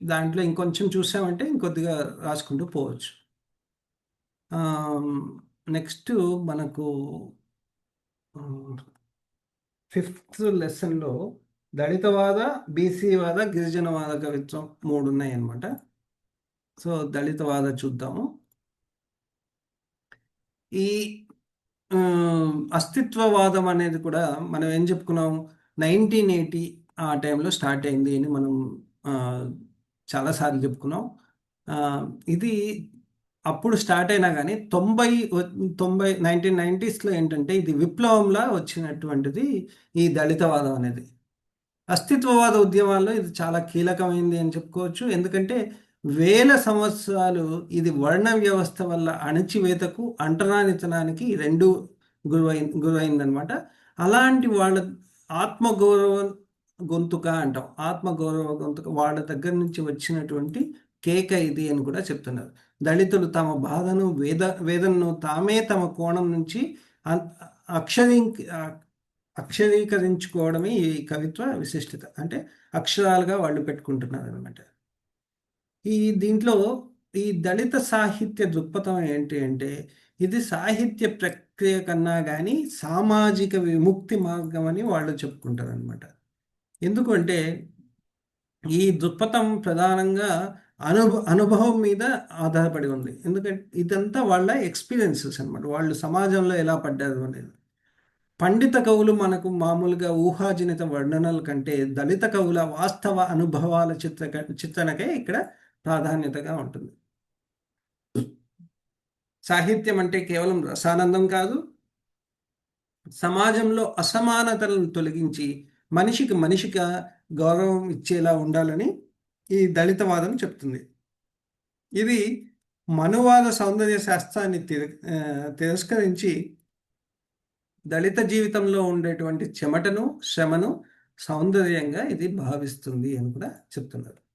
దాంట్లో ఇంకొంచెం చూసామంటే ఇంకొద్దిగా రాసుకుంటూ పోవచ్చు. నెక్స్ట్ మనకు ఫిఫ్త్ లెసన్లో దళితవాద, బీసీవాద, గిరిజనవాద కవిత్వం మూడు ఉన్నాయి అన్నమాట. సో దళితవాద చూద్దాము. ఈ అస్తిత్వవాదం అనేది కూడా మనం ఏం చెప్పుకున్నాం, 1980 ఆ టైంలో స్టార్ట్ అయింది అని మనం ఆ, చాలాసార్లు చెప్పుకున్నాం. ఆ, ఇది అప్పుడు స్టార్ట్ అయినా కానీ 1990స్లో ఏంటంటే ఇది విప్లవంలా వచ్చినటువంటిది ఈ దళితవాదం అనేది. అస్తిత్వవాద ఉద్యమాల్లో ఇది చాలా కీలకమైంది అని చెప్పుకోవచ్చు. ఎందుకంటే వేల సంవత్సరాలు ఇది వర్ణ వ్యవస్థ వల్ల అణచివేతకు, అంటరానితనానికి రెండు గురైందనమాట. అలాంటి వాళ్ళ ఆత్మగౌరవ గొంతుక అంటాం. ఆత్మగౌరవ గొంతుక వాళ్ళ దగ్గర నుంచి వచ్చినటువంటి కేక ఇది అని కూడా చెప్తున్నారు. దళితులు తమ బాధను, వేదనను తామే తమ కోణం నుంచి అ- అక్షరీ అక్షరీకరించుకోవడమే ఈ కవిత్వ విశిష్టత. అంటే అక్షరాలుగా వాళ్ళు పెట్టుకుంటున్నారు అనమాట. దీంట్లో ఈ దళిత సాహిత్య దృక్పథం ఏంటి అంటే, ఇది సాహిత్య ప్రక్రియ కన్నా కానీ సామాజిక విముక్తి మార్గం అని వాళ్ళు చెప్పుకుంటారు అనమాట. ఎందుకంటే ఈ దృక్పథం ప్రధానంగా అనుభవం మీద ఆధారపడి ఉంది. ఎందుకంటే ఇదంతా వాళ్ళ ఎక్స్పీరియన్సెస్ అనమాట. వాళ్ళు సమాజంలో ఎలా పడ్డారు అనేది. పండిత కవులు మనకు మామూలుగా ఊహాజనిత వర్ణనల కంటే దళిత కవుల వాస్తవ అనుభవాల చిత్రణకే ఇక్కడ ప్రాధాన్యతగా ఉంటుంది. సాహిత్యం అంటే కేవలం రసానందం కాదు, సమాజంలో అసమానతలను తొలగించి మనిషిగా గౌరవం ఇచ్చేలా ఉండాలని ఈ దళితవాదం చెప్తుంది. ఇది మనువాద సౌందర్య శాస్త్రాన్ని తిరస్కరించి దళిత జీవితంలో ఉండేటువంటి చెమటను, శ్రమను సౌందర్యంగా ఇది భావిస్తుంది అని కూడా చెప్తున్నారు.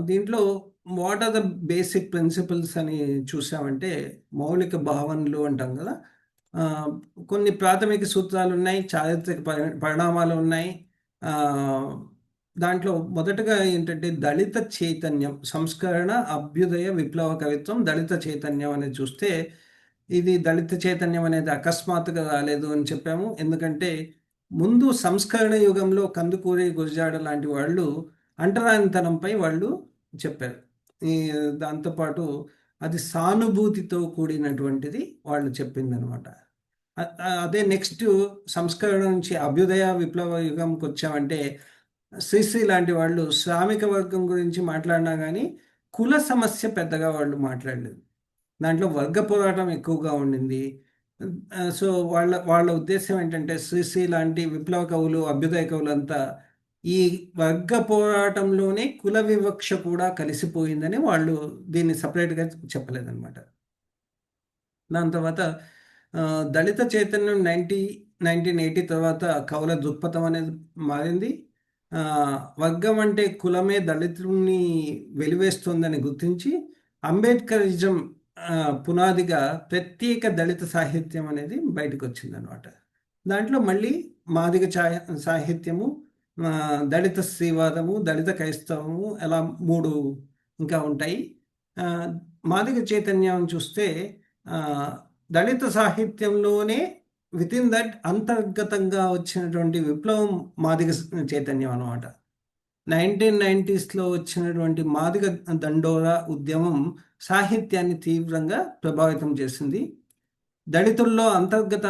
దీంట్లో what are the basic principles అని చూసామంటే, మౌలిక భావనలు అంటాం కదా. ఆ, కొన్ని ప్రాథమిక సూత్రాలు ఉన్నాయి, చారిత్రక పరిణామాలు ఉన్నాయి. ఆ, దాంట్లో మొదటగా ఏంటంటే దళిత చైతన్యం, సంస్కరణ, అభ్యుదయ, విప్లవ కవిత్వం, దళిత చైతన్యం అనేది చూస్తే, ఇది దళిత చైతన్యం అనేది అకస్మాత్తుగా రాలేదు అని చెప్పాము. ఎందుకంటే ముందు సంస్కరణ యుగంలో కందుకూరి, గురజాడ లాంటి వాళ్ళు అంటరానితనంపై వాళ్ళు చెప్పారు. ఈ దాంతోపాటు అది సానుభూతితో కూడినటువంటిది వాళ్ళు చెప్పిందనమాట. అదే నెక్స్ట్ సంస్కరణ నుంచి అభ్యుదయ, విప్లవ యుగంకి వచ్చామంటే శ్రీశ్రీ లాంటి వాళ్ళు శ్రామిక వర్గం గురించి మాట్లాడినా కానీ కుల సమస్య పెద్దగా వాళ్ళు మాట్లాడలేదు. దాంట్లో వర్గ పోరాటం ఎక్కువగా ఉండింది. సో వాళ్ళ వాళ్ళ ఉద్దేశం ఏంటంటే శ్రీశ్రీ లాంటి విప్లవ కవులు, అభ్యుదయ కవులు అంతా ఈ వర్గ పోరాటంలోనే కుల వివక్ష కూడా కలిసిపోయిందని వాళ్ళు దీన్ని సపరేట్గా చెప్పలేదన్నమాట. దాని తర్వాత దళిత చైతన్యం 1980 తర్వాత కవుల దృక్పథం అనేది మారింది. వర్గం అంటే కులమే దళితుల్ని వెలివేస్తుందని గుర్తించి అంబేద్కరిజం పునాదిగా ప్రత్యేక దళిత సాహిత్యం అనేది బయటకు వచ్చిందనమాట. దాంట్లో మళ్ళీ మాదిగ సాహిత్యము, దళిత స్త్రీవాదము, దళిత క్రైస్తవము అలా మూడు ఇంకా ఉంటాయి. మాదిగ చైతన్యం చూస్తే దళిత సాహిత్యంలోనే విత్ ఇన్ దట్ అంతర్గతంగా వచ్చినటువంటి విప్లవం మాదిగ చైతన్యం అనమాట. 1990స్లో వచ్చినటువంటి మాదిగ దండోరా ఉద్యమం సాహిత్యాన్ని తీవ్రంగా ప్రభావితం చేసింది. దళితుల్లో అంతర్గత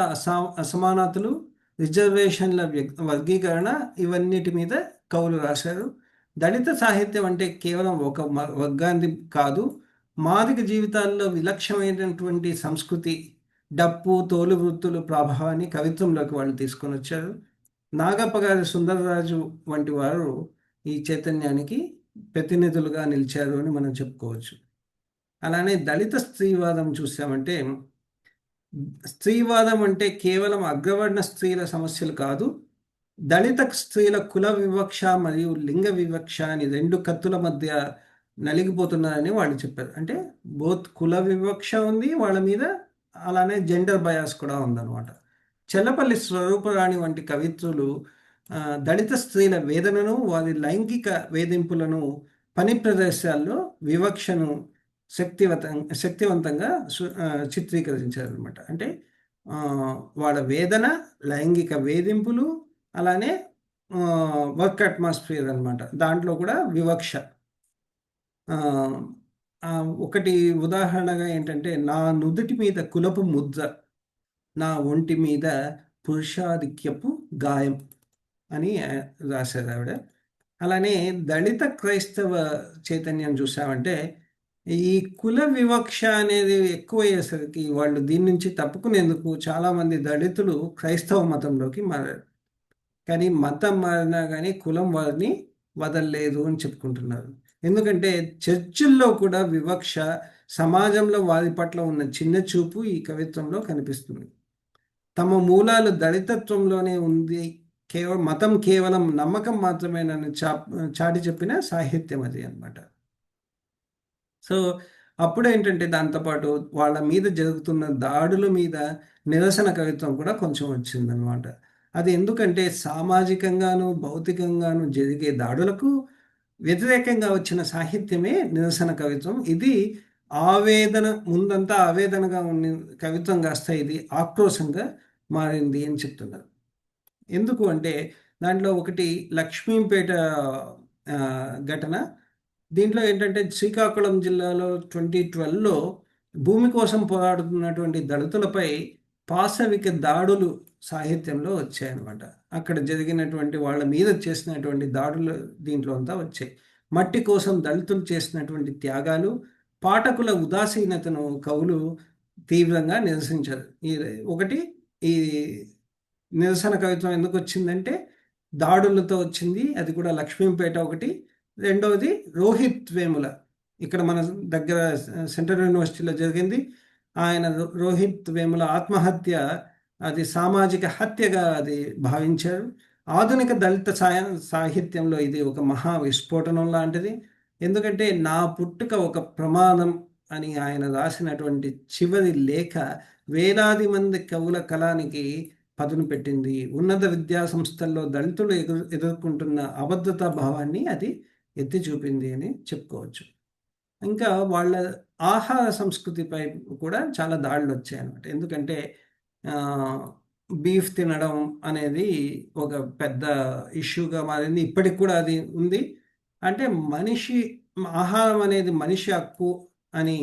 అసమానతలు, రిజర్వేషన్ల వర్గీకరణ, ఇవన్నిటి మీద కవులు రాశారు. దళిత సాహిత్యం అంటే కేవలం ఒక వర్గాన్ని కాదు, మాదిగ జీవితాల్లో విలక్షణమైనటువంటి సంస్కృతి, డప్పు, తోలు వృత్తుల ప్రభావాన్ని కవిత్వంలోకి వాళ్ళు తీసుకొని వచ్చారు. నాగప్ప గారి, సుందరరాజు వంటి వారు ఈ చైతన్యానికి ప్రతినిధులుగా నిలిచారు అని మనం చెప్పుకోవచ్చు. అలానే దళిత స్త్రీవాదం చూసామంటే, స్త్రీవాదం అంటే కేవలం అగ్రవర్ణ స్త్రీల సమస్యలు కాదు, దళిత స్త్రీల కుల వివక్ష మరియు లింగ వివక్ష అని రెండు కత్తుల మధ్య నలిగిపోతున్నారని వాళ్ళు చెప్పారు. అంటే బోత్ కుల వివక్ష ఉంది వాళ్ళ మీద, అలానే జెండర్ బయాస్ కూడా ఉందన్నమాట. చెల్లపల్లి స్వరూపరాణి వంటి కవిత్రులు దళిత స్త్రీల వేదనను, వారి లైంగిక వేధింపులను పని ప్రదేశాల్లో వివక్షను శక్తివంతంగా చిత్రీకరించారనమాట. అంటే ఆ, వాళ్ళ వేదన, లైంగిక వేధింపులు, అలానే వర్క్ అట్మాస్ఫియర్ అన్నమాట. దాంట్లో కూడా వివక్ష. ఆ, ఒకటి ఉదాహరణగా ఏంటంటే, నా నుదుటి మీద కులపు ముద్ర, నా ఒంటి మీద పురుషాధిక్యపు గాయం అని రాశారు ఆవిడ. అలానే దళిత క్రైస్తవ చైతన్యం చూసామంటే, ఈ కుల వివక్ష అనేది ఎక్కువయ్యేసరికి వాళ్ళు దీని నుంచి తప్పుకునేందుకు చాలామంది దళితులు క్రైస్తవ మతంలోకి మారారు. కానీ మతం మారినా కానీ కులం వారిని వదలలేదు అని చెప్పుకుంటున్నారు. ఎందుకంటే చర్చిల్లో కూడా వివక్ష, సమాజంలో వారి పట్ల ఉన్న చిన్న చూపు ఈ కవిత్వంలో కనిపిస్తుంది. తమ మూలాలు దళితత్వంలోనే ఉంది, మతం కేవలం నమ్మకం మాత్రమేనని చాటి చెప్పిన సాహిత్యం అది అన్నమాట. సో అప్పుడేంటంటే దాంతోపాటు వాళ్ళ మీద జరుగుతున్న దాడుల మీద నిరసన కవిత్వం కూడా కొంచెం వచ్చిందనమాట. అది ఎందుకంటే సామాజికంగాను భౌతికంగాను జరిగే దాడులకు వ్యతిరేకంగా వచ్చిన సాహిత్యమే నిరసన కవిత్వం. ఇది ఆవేదన, ముందంతా ఆవేదనగా ఉన్న కవిత్వం కాస్త ఇది ఆక్రోశంగా మారింది అని చెప్తున్నారు. ఎందుకు అంటే దాంట్లో ఒకటి లక్ష్మీపేట ఆ, ఘటన. దీంట్లో ఏంటంటే శ్రీకాకుళం జిల్లాలో 2012లో భూమి కోసం పోరాడుతున్నటువంటి దళితులపై పాశవిక దాడులు సాహిత్యంలో వచ్చాయన్నమాట. అక్కడ జరిగినటువంటి వాళ్ళ మీద చేసినటువంటి దాడులు దీంట్లో అంతా వచ్చాయి. మట్టి కోసం దళితులు చేసినటువంటి త్యాగాలు, పాఠకుల ఉదాసీనతను కవులు తీవ్రంగా నిరసించారు. ఒకటి ఈ నిరసన కవిత్వం ఎందుకు వచ్చిందంటే దాడులతో వచ్చింది. అది కూడా లక్ష్మీపేట ఒకటి. రెండవది రోహిత్ వేముల, ఇక్కడ మన దగ్గర సెంట్రల్ యూనివర్సిటీలో జరిగింది. ఆయన రోహిత్ వేముల ఆత్మహత్య అది సామాజిక హత్యగా అది భావించారు. ఆధునిక దళిత సాహిత్యంలో ఇది ఒక మహా విస్ఫోటనం లాంటిది. ఎందుకంటే నా పుట్టుక ఒక ప్రమాదం అని ఆయన రాసినటువంటి చివరి లేఖ వేలాది మంది కవుల కళానికి పదును పెట్టింది. ఉన్నత విద్యా సంస్థల్లో దళితులు ఎదుర్కొంటున్న అభద్రతా భావాన్ని అది ఎత్తి చూపింది అని చెప్పుకోవచ్చు. ఇంకా వాళ్ళ ఆహార సంస్కృతిపై కూడా చాలా దాడులు వచ్చాయన్నమాట. ఎందుకంటే బీఫ్ తినడం అనేది ఒక పెద్ద ఇష్యూగా మారింది. ఇప్పటికి కూడా అది ఉంది. అంటే మనిషి ఆహారం అనేది మనిషి హక్కు అని,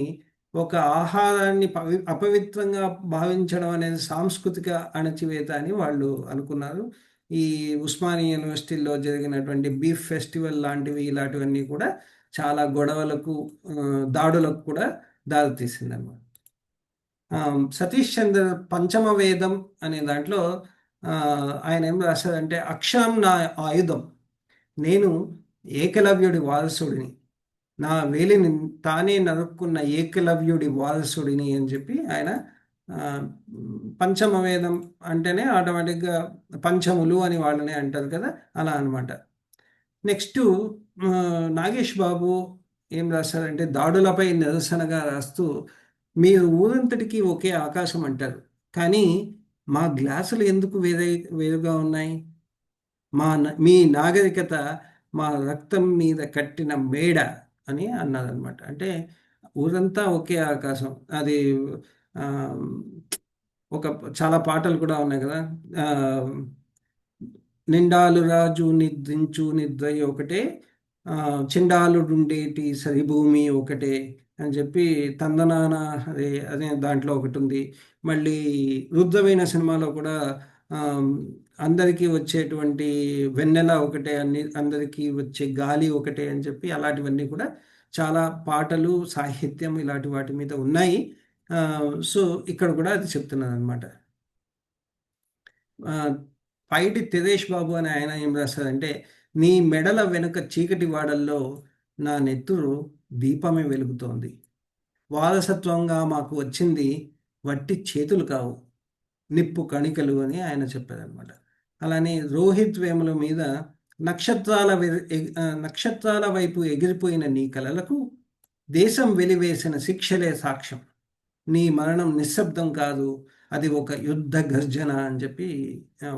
ఒక ఆహారాన్ని అపవిత్రంగా భావించడం అనేది సాంస్కృతిక అణచివేత అని వాళ్ళు అనుకున్నారు. ఈ ఉస్మానియా యూనివర్సిటీలో జరిగినటువంటి బీఫ్ ఫెస్టివల్ లాంటివి ఇలాంటివన్నీ కూడా చాలా గొడవలకు, దాడులకు కూడా దారితీసిందన్నమాట. సతీష్ చంద్ర పంచమ వేదం అనే దాంట్లో ఆయన ఏం రాశారంటే, అక్షరం నా ఆయుధం, నేను ఏకలవ్యుడి వారసుడిని, నా వేలిని తానే నరుక్కున్న ఏకలవ్యుడి వారసుడిని అని చెప్పి ఆయన పంచమ వేదం అంటేనే ఆటోమేటిక్గా పంచములు అని వాళ్ళనే అంటారు కదా, అలా అనమాట. నెక్స్ట్ నాగేష్ బాబు ఏం రాస్తారంటే, దాడులపై నిరసనగా రాస్తూ, మీరు ఊరంతటికి ఒకే ఆకాశం అంటారు, కానీ మా గ్లాసులు ఎందుకు వేరుగా ఉన్నాయి? మీ నాగరికత మా రక్తం మీద కట్టిన మేడ అని అన్నదన్నమాట. అంటే ఊరంతా ఒకే ఆకాశం. అది ఒక చాలా పాటలు కూడా ఉన్నాయి కదా, నిండాలు రాజు నిద్రించు నిద్ర ఒకటే, చిండాలుడుండేటి సరిభూమి ఒకటే అని చెప్పి తందనాన అదే అదే దాంట్లో ఒకటి ఉంది. మళ్ళీ రుద్రవీణ సినిమాలో కూడా అందరికీ వచ్చేటువంటి వెన్నెల ఒకటే, అందరికీ వచ్చే గాలి ఒకటే అని చెప్పి అలాంటివన్నీ కూడా చాలా పాటలు, సాహిత్యం ఇలాంటి వాటి మీద ఉన్నాయి. సో ఇక్కడ కూడా అది చెప్తున్నాను అనమాట. పైటి తిరేష్ బాబు అని ఆయన ఏం రాస్తారంటే, నీ మెడల వెనుక చీకటి వాడల్లో నా నెత్తురు దీపమే వెలుగుతోంది, వారసత్వంగా మాకు వచ్చింది వట్టి చేతులు కావు, నిప్పు కణికలు అని ఆయన చెప్పారనమాట. అలానే రోహిత్ వేముల మీద నక్షత్రాల వైపు ఎగిరిపోయిన నీ కలలకు దేశం వెలివేసిన శిక్షలే సాక్ష్యం, నీ మరణం నిశ్శబ్దం కాదు, అది ఒక యుద్ధ గర్జన అని చెప్పి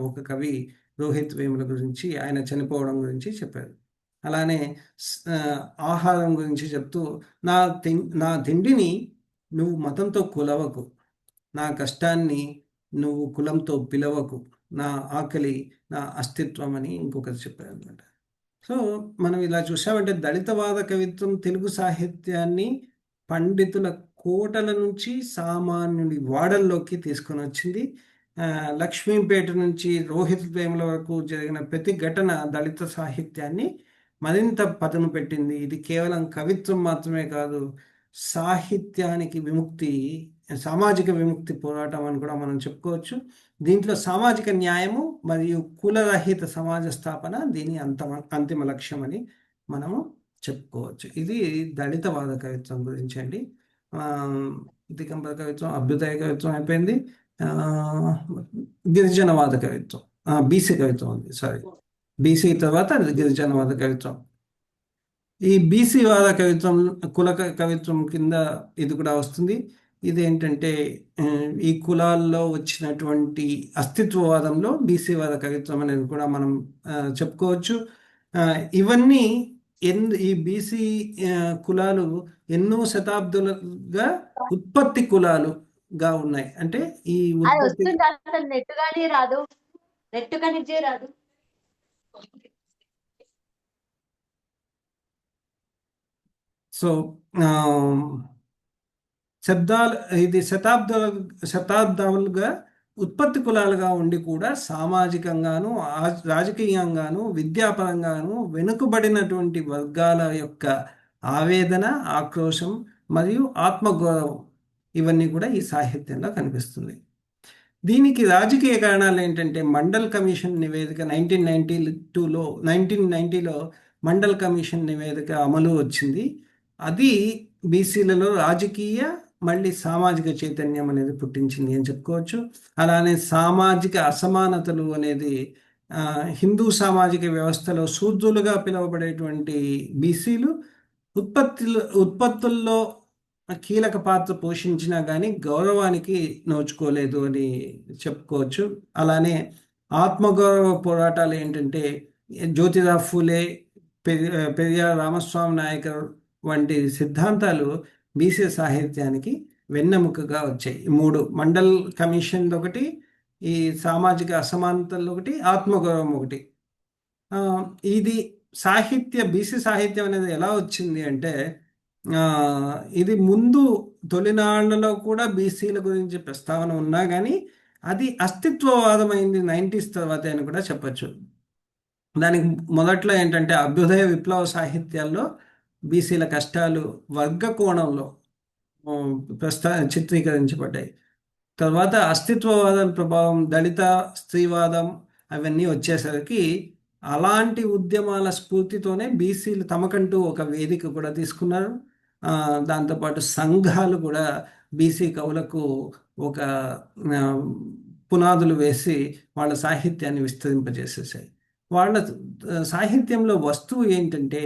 ఒక కవి రోహిత్ వేముల గురించి, ఆయన చనిపోవడం గురించి చెప్పారు. అలానే ఆహారం గురించి చెప్తూ నా నా తిండిని నువ్వు మతంతో కొలవకు, నా కష్టాన్ని నువ్వు కులంతో పిలవకు, నా ఆకలి నా అస్తిత్వం అని ఇంకొకరు చెప్పారు అనమాట. సో మనం ఇలా చూసామంటే దళితవాద కవిత్వం తెలుగు సాహిత్యాన్ని పండితుల కోటల నుంచి సామాన్యుడి వాడల్లోకి తీసుకొని వచ్చింది. లక్ష్మీపేట నుంచి రోహిత్ వేముల వరకు జరిగిన ప్రతి ఘటన దళిత సాహిత్యాన్ని మరింత పదును పెట్టింది. ఇది కేవలం కవిత్వం మాత్రమే కాదు, సాహిత్యానికి విముక్తి, సామాజిక విముక్తి పోరాటం అని కూడా మనం చెప్పుకోవచ్చు. దీంట్లో సామాజిక న్యాయము మరియు కులరహిత సమాజ స్థాపన దీని అంతిమ లక్ష్యం అని మనము చెప్పుకోవచ్చు. ఇది దళితవాద కవిత్వం గురించి అండి. దిగంబర కవిత్వం, అభ్యుదయ కవిత్వం అయిపోయింది. గిరిజనవాద కవిత్వం, బీసీ కవిత్వం ఉంది, సారీ, బీసీ తర్వాత గిరిజనవాద కవిత్వం. ఈ బీసీ వాద కవిత్వం కుల కవిత్వం కింద ఇది కూడా వస్తుంది. ఇదేంటంటే ఈ కులాల్లో వచ్చినటువంటి అస్తిత్వవాదంలో బీసీవాద కవిత్వం అనేది కూడా మనం చెప్పుకోవచ్చు. ఇవన్నీ ఈ బీసీ కులాలు ఎన్నో శతాబ్దాలుగా ఉత్పత్తి కులాలుగా ఉన్నాయి. అంటే ఈ ఉత్పత్తి సో ఇది శతాబ్దాలుగా ఉత్పత్తి కులాలుగా ఉండి కూడా సామాజికంగాను రాజకీయంగాను విద్యాపరంగాను వెనుకబడినటువంటి వర్గాల యొక్క ఆవేదన, ఆక్రోశం మరియు ఆత్మగౌరవం ఇవన్నీ కూడా ఈ సాహిత్యంలో కనిపిస్తుంది. దీనికి రాజకీయ కారణాలు ఏంటంటే మండల్ కమిషన్ నివేదిక 1990లో మండల్ కమిషన్ నివేదిక అమలు వచ్చింది. అది బీసీలలో రాజకీయ మళ్ళీ సామాజిక చైతన్యం అనేది పుట్టించింది అని చెప్పుకోవచ్చు. అలానే సామాజిక అసమానతలు అనేది హిందూ సామాజిక వ్యవస్థలో శూద్రులుగా పిలువబడేటువంటి బీసీలు ఉత్పత్తుల్లో కీలక పాత్ర పోషించినా కానీ గౌరవానికి నోచుకోలేదు అని చెప్పుకోవచ్చు. అలానే ఆత్మగౌరవ పోరాటాలు ఏంటంటే జ్యోతిరావు ఫూలే, పెరియార్ రామస్వామి నాయకర్ వంటి సిద్ధాంతాలు బీసీ సాహిత్యానికి వెన్నెముకగా వచ్చాయి. 3 మండల్ కమిషన్ ఒకటి, ఈ సామాజిక అసమానతలు ఒకటి, ఆత్మగౌరవం ఒకటి. ఇది బీసీ సాహిత్యం అనేది ఎలా వచ్చింది అంటే ఇది ముందు తొలినాళ్లలో కూడా బీసీల గురించి ప్రస్తావన ఉన్నా కానీ అది అస్తిత్వవాదమైంది 90s తర్వాత అని కూడా చెప్పచ్చు. దానికి మొదట్లో ఏంటంటే అభ్యుదయ విప్లవ సాహిత్యాల్లో బీసీల కష్టాలు వర్గ కోణంలో చిత్రీకరించబడ్డాయి. తర్వాత అస్తిత్వవాదం ప్రభావం, దళిత స్త్రీవాదం అవన్నీ వచ్చేసరికి అలాంటి ఉద్యమాల స్ఫూర్తితోనే బీసీలు తమకంటూ ఒక వేదిక కూడా తీసుకున్నారు. దాంతోపాటు సంఘాలు కూడా బీసీ కవులకు ఒక పునాదులు వేసి వాళ్ళ సాహిత్యాన్ని విస్తరింపజేసేసాయి. వాళ్ళ సాహిత్యంలో వస్తువు ఏంటంటే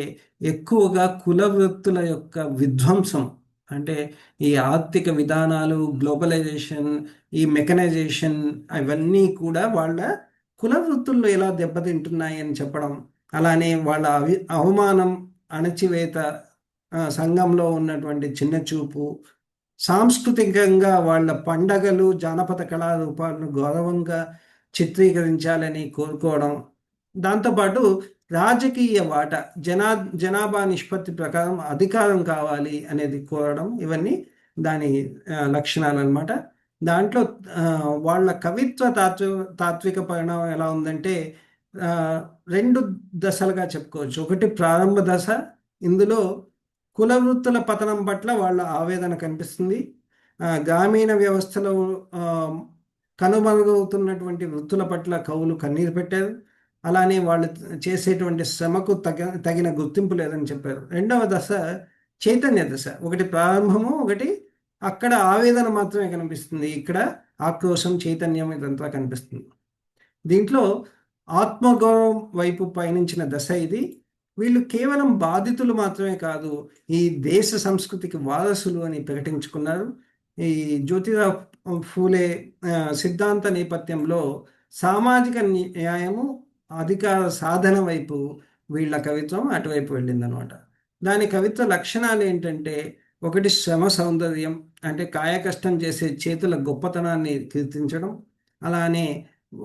ఎక్కువగా కుల వృత్తుల యొక్క విధ్వంసం. అంటే ఈ ఆర్థిక విధానాలు, గ్లోబలైజేషన్, ఈ మెకనైజేషన్ అవన్నీ కూడా వాళ్ళ కుల వృత్తుల్లో ఎలా దెబ్బతింటున్నాయి అని చెప్పడం, అలానే వాళ్ళ అవమానం, అణచివేత, సంఘంలో ఉన్నటువంటి చిన్న చూపు, సాంస్కృతికంగా వాళ్ళ పండగలు, జానపద కళారూపాలను గౌరవంగా చిత్రీకరించాలని కోరుకోవడం, దాంతోపాటు రాజకీయ వాటా, జనాభా నిష్పత్తి ప్రకారం అధికారం కావాలి అనేది కోరడం, ఇవన్నీ దాని లక్షణాలు అన్నమాట. దాంట్లో వాళ్ళ కవిత్వ తాత్విక పరిణామం ఎలా ఉందంటే 2 దశలుగా చెప్పుకోవచ్చు. ఒకటి ప్రారంభ దశ, ఇందులో కుల వృత్తుల పతనం పట్ల వాళ్ళ ఆవేదన కనిపిస్తుంది. గ్రామీణ వ్యవస్థలో కనుమరుగవుతున్నటువంటి వృత్తుల పట్ల కవులు కన్నీరు పెట్టారు. అలానే వాళ్ళు చేసేటువంటి శ్రమకు తగిన గుర్తింపు లేదని చెప్పారు. రెండవ దశ చైతన్య దశ. ఒకటి ప్రారంభము, ఒకటి అక్కడ ఆవేదన మాత్రమే కనిపిస్తుంది, ఇక్కడ ఆక్రోశం, చైతన్యం ఇదంతా కనిపిస్తుంది. దీంట్లో ఆత్మగౌరవం వైపు పయనించిన దశ ఇది. వీళ్ళు కేవలం బాధితులు మాత్రమే కాదు, ఈ దేశ సంస్కృతికి వారసులు అని ప్రకటించుకున్నారు. ఈ జ్యోతిరావు ఫూలే సిద్ధాంత నేపథ్యంలో సామాజిక న్యాయము, అధికార సాధన వైపు వీళ్ళ కవిత్వం అటువైపు వెళ్ళిందనమాట. దాని కవిత్వ లక్షణాలు ఏంటంటే, ఒకటి శ్రమ సౌందర్యం, అంటే కాయకష్టం చేసే చేతుల గొప్పతనాన్ని కీర్తించడం. అలానే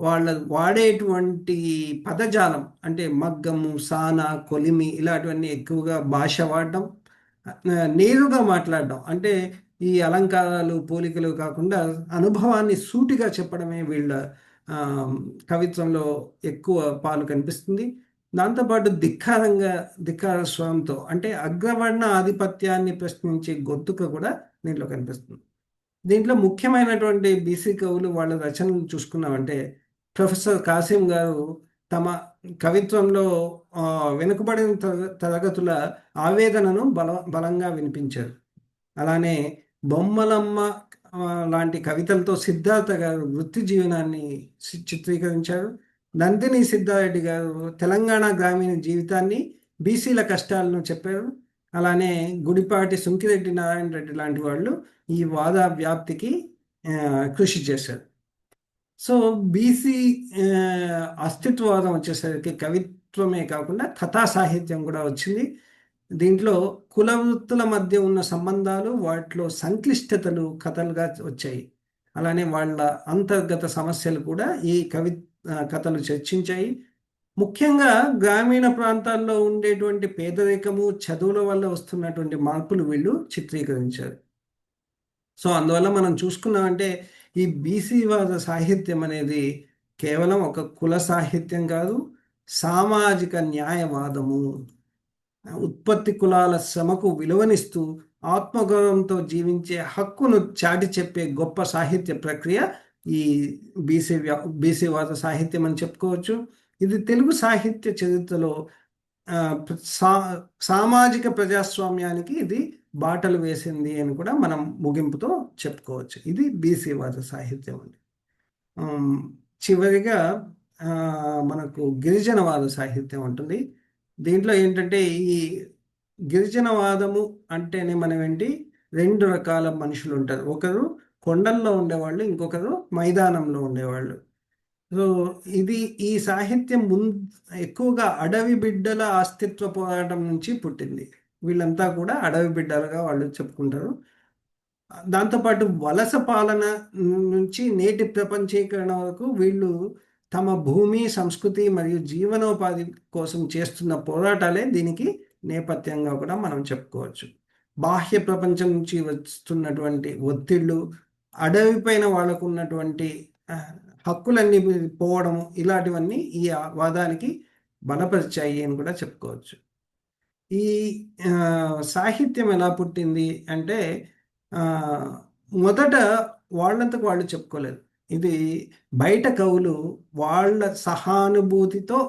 వాళ్ళ వాడేటువంటి పదజాలం, అంటే మగ్గము, సాన, కొలిమి ఇలాంటివన్నీ ఎక్కువగా భాష వాడడం. నేరుగా మాట్లాడడం, అంటే ఈ అలంకారాలు పోలికలు కాకుండా అనుభవాన్ని సూటిగా చెప్పడమే వీళ్ళ ఆ, కవిత్వంలో ఎక్కువ పాలు కనిపిస్తుంది. దాంతోపాటు ధిక్కార స్వరంతో, అంటే అగ్రవర్ణ ఆధిపత్యాన్ని ప్రశ్నించే గొంతుక కూడా దీంట్లో కనిపిస్తుంది. దీంట్లో ముఖ్యమైనటువంటి బీసీ కవులు వాళ్ళ రచనలు చూసుకున్నామంటే, ప్రొఫెసర్ కాసిం గారు తమ కవిత్వంలో ఆ, వెనుకబడిన తరగతుల ఆవేదనను బలంగా వినిపించారు. అలానే బొమ్మలమ్మ లాంటి కవితలతో సిద్ధార్థ గారు వృత్తి జీవనాన్ని చిత్రీకరించారు. నందిని సిద్ధారెడ్డి గారు తెలంగాణ గ్రామీణ జీవితాన్ని, బీసీల కష్టాలను చెప్పారు. అలానే గుడిపాటి సుంకిరెడ్డి నారాయణ రెడ్డి లాంటి వాళ్ళు ఈ వాద వ్యాప్తికి కృషి చేశారు. సో బీసీ అస్తిత్వవాదం వచ్చేసరికి కవిత్వమే కాకుండా కథా సాహిత్యం కూడా వచ్చింది. దీంట్లో కుల వృత్తుల మధ్య ఉన్న సంబంధాలు, వాటిలో సంక్లిష్టతలు కథలుగా వచ్చాయి. అలానే వాళ్ళ అంతర్గత సమస్యలు కూడా ఈ కథలు చర్చించాయి. ముఖ్యంగా గ్రామీణ ప్రాంతాల్లో ఉండేటువంటి పేదరికము, చదువుల వల్ల వస్తున్నటువంటి మార్పులు వీళ్ళు చిత్రీకరించారు. సో అందువల్ల మనం చూసుకున్నామంటే, ఈ బీసీవాద సాహిత్యం అనేది కేవలం ఒక కుల సాహిత్యం కాదు, సామాజిక న్యాయవాదము, ఉత్పత్తి కులాల శ్రమకు విలువనిస్తూ ఆత్మగౌరవంతో జీవించే హక్కును చాటి చెప్పే గొప్ప సాహిత్య ప్రక్రియ ఈ బీసీవాద సాహిత్యం అని చెప్పుకోవచ్చు. ఇది తెలుగు సాహిత్య చరిత్రలో సామాజిక ప్రజాస్వామ్యానికి ఇది బాటలు వేసింది అని కూడా మనం ముగింపుతో చెప్పుకోవచ్చు. ఇది బీసీవాద సాహిత్యం అండి. చివరిగా మనకు గిరిజనవాద సాహిత్యం ఉంటుంది. దీంట్లో ఏంటంటే, ఈ గిరిజనవాదము అంటేనే మనం ఏంటి, రెండు రకాల మనుషులు ఉంటారు. ఒకరు కొండల్లో ఉండేవాళ్ళు, ఇంకొకరు మైదానంలో ఉండేవాళ్ళు. సో ఇది ఈ సాహిత్యం ఎక్కువగా అడవి బిడ్డల అస్తిత్వ పోరాటం నుంచి పుట్టింది. వీళ్ళంతా కూడా అడవి బిడ్డలుగా వాళ్ళు చెప్పుకుంటారు. దాంతోపాటు వలస పాలన నుంచి నేటి ప్రపంచీకరణ వరకు వీళ్ళు తమ భూమి, సంస్కృతి మరియు జీవనోపాధి కోసం చేస్తున్న పోరాటాలే దీనికి నేపథ్యంగా కూడా మనం చెప్పుకోవచ్చు. బాహ్య ప్రపంచం నుంచి వస్తున్నటువంటి ఒత్తిళ్ళు, అడవిపైన వాళ్ళకు ఉన్నటువంటి హక్కులన్నీ పోవడం, ఇలాంటివన్నీ ఈ వాదానికి బలపరిచాయి అని కూడా చెప్పుకోవచ్చు. ఈ సాహిత్యం ఎలా పుట్టింది అంటే, మొదట వాళ్ళంతకు వాళ్ళు చెప్పుకోలేదు. ఇది బయట కవులు వాళ్ళ సహానుభూతితో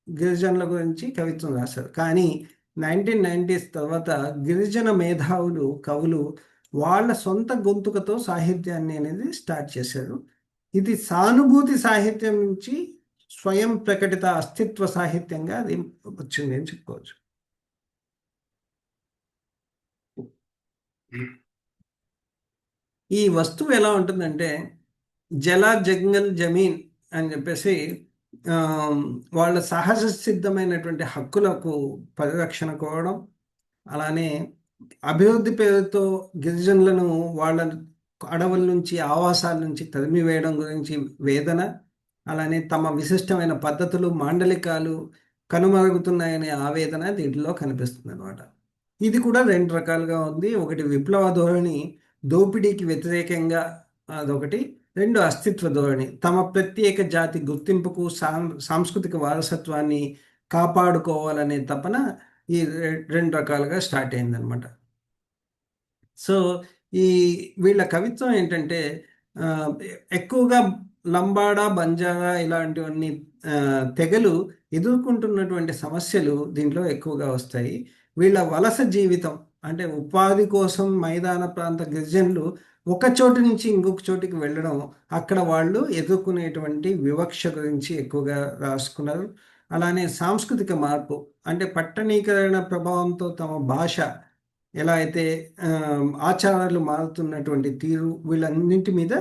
గిరిజనుల గురించి కవిత్వం రాశారు. కానీ 1990s తర్వాత గిరిజన మేధావులు, కవులు వాళ్ళ సొంత గొంతుకతో సాహిత్యాన్ని అనేది స్టార్ట్ చేశారు. ఇది సానుభూతి సాహిత్యం నుంచి స్వయం ప్రకటిత అస్తిత్వ సాహిత్యంగా అది వచ్చింది అని చెప్పుకోవచ్చు. ఈ వస్తువు ఎలా ఉంటుందంటే, జల, జంగల్, జమీన్ అని చెప్పేసి వాళ్ళ సహజ సిద్ధమైనటువంటి హక్కులకు పరిరక్షణ కోవడం, అలానే అభివృద్ధి పేరుతో గిరిజనులను వాళ్ళ అడవుల నుంచి, ఆవాసాల నుంచి తరిమివేయడం గురించి వేదన, అలానే తమ విశిష్టమైన పద్ధతులు, మాండలికాలు కనుమరుగుతున్నాయనే ఆవేదన దీంట్లో కనిపిస్తుంది అనమాట. ఇది కూడా రెండు రకాలుగా ఉంది. ఒకటి విప్లవ ధోరణి, దోపిడీకి వ్యతిరేకంగా అదొకటి. రెండు అస్తిత్వ ధోరణి, తమ ప్రత్యేక జాతి గుర్తింపుకు, సాంస్కృతిక వారసత్వాన్ని కాపాడుకోవాలనే తపన ఈ రెండు రకాలుగా స్టార్ట్ అయిందనమాట. సో ఈ వీళ్ళ కవిత్వం ఏంటంటే, ఎక్కువగా లంబాడా, బంజారా ఇలాంటివన్నీ తెగలు ఎదుర్కొంటున్నటువంటి సమస్యలు దీంట్లో ఎక్కువగా వస్తాయి. వీళ్ళ వలస జీవితం, అంటే ఉపాధి కోసం మైదాన ప్రాంత గిరిజనులు ఒక చోటు నుంచి ఇంకొక చోటికి వెళ్ళడం, అక్కడ వాళ్ళు ఎదుర్కొనేటువంటి వివక్ష గురించి ఎక్కువగా రాసుకున్నారు. అలానే సాంస్కృతిక మార్పు, అంటే పట్టణీకరణ ప్రభావంతో తమ భాష ఎలా అయితే ఆచారాలు మారుతున్నటువంటి తీరు, వీళ్ళన్నింటి మీద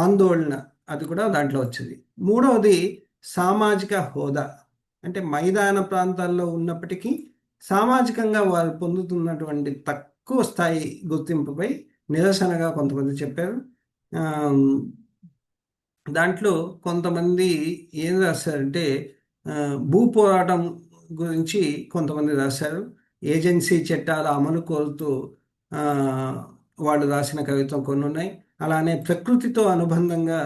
ఆందోళన, అది కూడా దాంట్లో వచ్చింది. మూడవది సామాజిక హోదా, అంటే మైదాన ప్రాంతాల్లో ఉన్నప్పటికీ సామాజికంగా వారు పొందుతున్నటువంటి తక్కువ స్థాయి గుర్తింపుపై నిరసనగా కొంతమంది చెప్పారు. ఆమ్, దాంట్లో కొంతమంది ఏం రాశారంటే ఆ, భూ పోరాటం గురించి కొంతమంది రాశారు. ఏజెన్సీ చట్టాల అమలు కోరుతూ ఆ, వాళ్ళు రాసిన కవిత్వం కొన్ని ఉన్నాయి. అలానే ప్రకృతితో అనుబంధంగా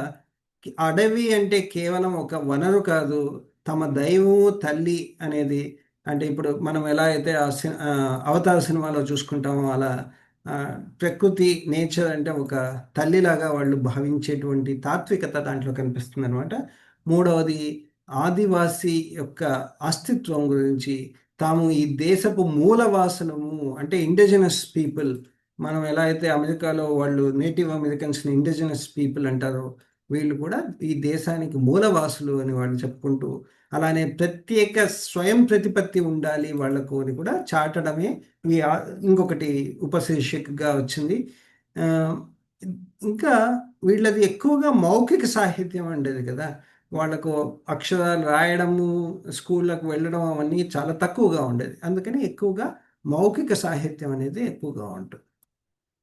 అడవి అంటే కేవలం ఒక వనరు కాదు, తమ దైవము తల్లి అనేది. అంటే ఇప్పుడు మనం ఎలా అయితే అవతార్ సినిమాలో చూసుకుంటామో అలా ఆ, ప్రకృతి నేచర్ అంటే ఒక తల్లిలాగా వాళ్ళు భావించేటువంటి తాత్వికత దాంట్లో కనిపిస్తుంది అనమాట. మూడవది ఆదివాసి యొక్క అస్తిత్వం గురించి, తాము ఈ దేశపు మూలవాసులము అంటే ఇండిజినస్ పీపుల్. మనం ఎలా అయితే అమెరికాలో వాళ్ళు నేటివ్ అమెరికన్స్ని ఇండిజినస్ పీపుల్ అంటారో, వీళ్ళు కూడా ఈ దేశానికి మూలవాసులు అని వాళ్ళు చెప్పుకుంటూ, అలానే ప్రత్యేక స్వయం ప్రతిపత్తి ఉండాలి వాళ్లకు అని కూడా చాటడమే ఇంకొకటి ఉపశీర్షికగా వచ్చింది. ఆ, ఇంకా వీళ్ళది ఎక్కువగా మౌఖిక సాహిత్యం ఉండేది కదా. వాళ్ళకు అక్షరాలు రాయడము, స్కూళ్ళకు వెళ్ళడం అవన్నీ చాలా తక్కువగా ఉండేది. అందుకని ఎక్కువగా మౌఖిక సాహిత్యం అనేది ఎక్కువగా ఉంటుంది.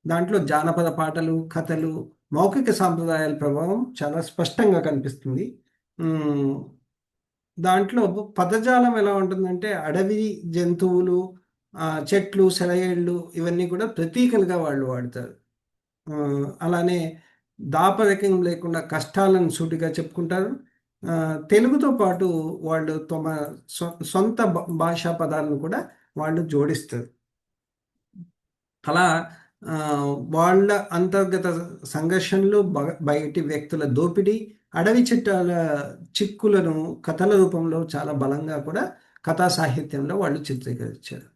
దాంట్లో జానపద పాటలు, కథలు, మౌఖిక సాంప్రదాయాల ప్రభావం చాలా స్పష్టంగా కనిపిస్తుంది. ఉమ్, దాంట్లో పదజాలం ఎలా ఉంటుందంటే అడవి జంతువులు, చెట్లు, సెలయేళ్ళు ఇవన్నీ కూడా ప్రతీకలుగా వాళ్ళు వాడతారు. అలానే దాపరికం లేకుండా కష్టాలను సూటిగా చెప్పుకుంటారు. తెలుగుతో పాటు వాళ్ళు తమ సొంత భాషా పదాలను కూడా వాళ్ళు జోడిస్తారు. అలా ఆ, వాళ్ళ అంతర్గత సంఘర్షణలు, బయటి వ్యక్తుల దోపిడీ, అడవి చట్టాల చిక్కులను కథల రూపంలో చాలా బలంగా కూడా కథా సాహిత్యంలో వాళ్ళు చిత్రీకరించారు.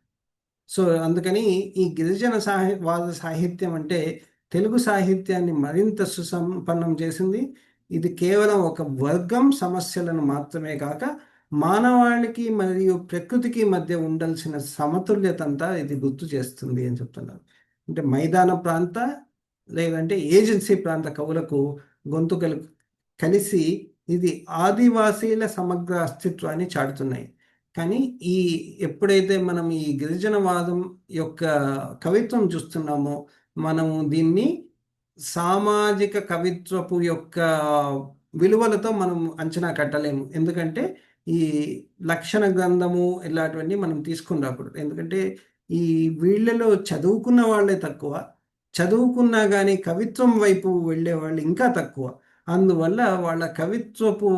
సో అందుకని ఈ గిరిజన వాద సాహిత్యం అంటే తెలుగు సాహిత్యాన్ని మరింత సుసంపన్నం చేసింది. ఇది కేవలం ఒక వర్గం సమస్యలను మాత్రమే కాక మానవాళికి మరియు ప్రకృతికి మధ్య ఉండాల్సిన సమతుల్యతంతా ఇది గుర్తు చేస్తుంది అని చెప్తున్నారు. అంటే మైదాన ప్రాంత లేదంటే ఏజెన్సీ ప్రాంత కవులకు గొంతుకలు కలిసి ఇది ఆదివాసీల సమగ్ర అస్తిత్వాన్ని చాటుతున్నాయి. కానీ ఈ ఎప్పుడైతే మనం ఈ గిరిజనవాదం యొక్క కవిత్వం చూస్తున్నామో, మనము దీన్ని సామాజిక కవిత్వపు యొక్క విలువలతో మనం అంచనా కట్టలేము. ఎందుకంటే ఈ లక్షణ గ్రంథము ఇలాంటివన్నీ మనం తీసుకుని రాకూడదు. ఎందుకంటే ఈ వీళ్ళలో చదువుకున్న వాళ్ళే తక్కువ, చదువుకున్నా కానీ కవిత్వం వైపు వెళ్ళే వాళ్ళు ఇంకా తక్కువ. అందువల్ల వాళ్ళ కవిత్వపు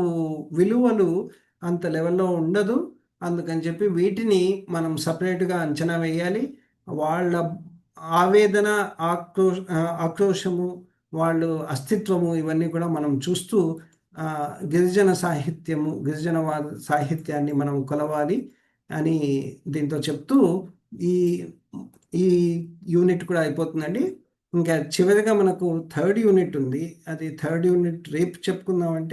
విలువలు అంత లెవెల్లో ఉండదు. అందుకని చెప్పి వీటిని మనం సపరేట్గా అంచనా వేయాలి. వాళ్ళ ఆవేదన, ఆక్రోశము, వాళ్ళు అస్తిత్వము ఇవన్నీ కూడా మనం చూస్తూ గిరిజన సాహిత్యము, గిరిజనవాద సాహిత్యాన్ని మనం కొలవాలి అని దీంతో చెప్తూ ఈ ఈ యూనిట్ కూడా అయిపోతుందండి. ఇంకా చివరిగా మనకు థర్డ్ యూనిట్ ఉంది. అది థర్డ్ యూనిట్ రేపు చెప్పుకుందామంటే